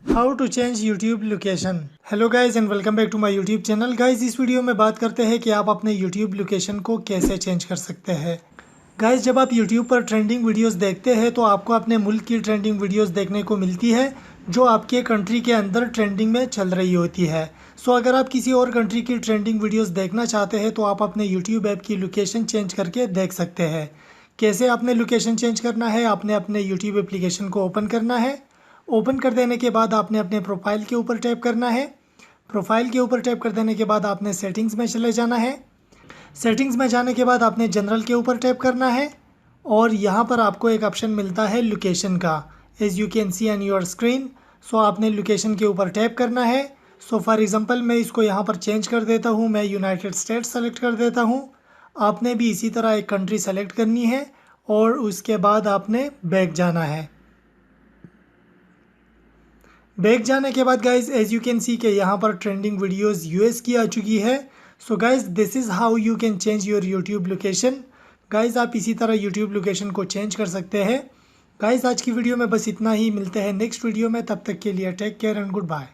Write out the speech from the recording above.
How to change YouTube location. Hello guys and welcome back to my YouTube channel. Guys इस video में बात करते हैं कि आप अपने यूट्यूब लोकेशन को कैसे चेंज कर सकते हैं। गाइज जब आप यूट्यूब पर ट्रेंडिंग वीडियोस देखते हैं तो आपको अपने मुल्क की ट्रेंडिंग वीडियोस देखने को मिलती है जो आपके कंट्री के अंदर ट्रेंडिंग में चल रही होती है। सो अगर आप किसी और कंट्री की ट्रेंडिंग वीडियोस देखना चाहते हैं तो आप अपने यूट्यूब ऐप की लोकेशन चेंज करके देख सकते हैं। कैसे आपने लोकेशन चेंज करना है, आपने अपने यूट्यूब एप्लीकेशन को ओपन करना है। ओपन कर देने के बाद आपने अपने प्रोफाइल के ऊपर टैप करना है। प्रोफाइल के ऊपर टैप कर देने के बाद आपने सेटिंग्स में चले जाना है। सेटिंग्स में जाने के बाद आपने जनरल के ऊपर टैप करना है और यहाँ पर आपको एक ऑप्शन मिलता है लोकेशन का, as you can see on your screen. So आपने लोकेशन के ऊपर टैप करना है। सो फॉर एग्जांपल मैं इसको यहाँ पर चेंज कर देता हूँ, मैं यूनाइटेड स्टेट्स सेलेक्ट कर देता हूँ। आपने भी इसी तरह एक कंट्री सेलेक्ट करनी है और उसके बाद आपने बैक जाना है। बैक जाने के बाद guys as you can see के यहाँ पर ट्रेंडिंग वीडियोस यूएस की आ चुकी है। So guys this is how you can change your YouTube location. Guys आप इसी तरह यूट्यूब लोकेशन को चेंज कर सकते हैं। गाइज आज की वीडियो में बस इतना ही, मिलते हैं नेक्स्ट वीडियो में, तब तक के लिए take care and good bye.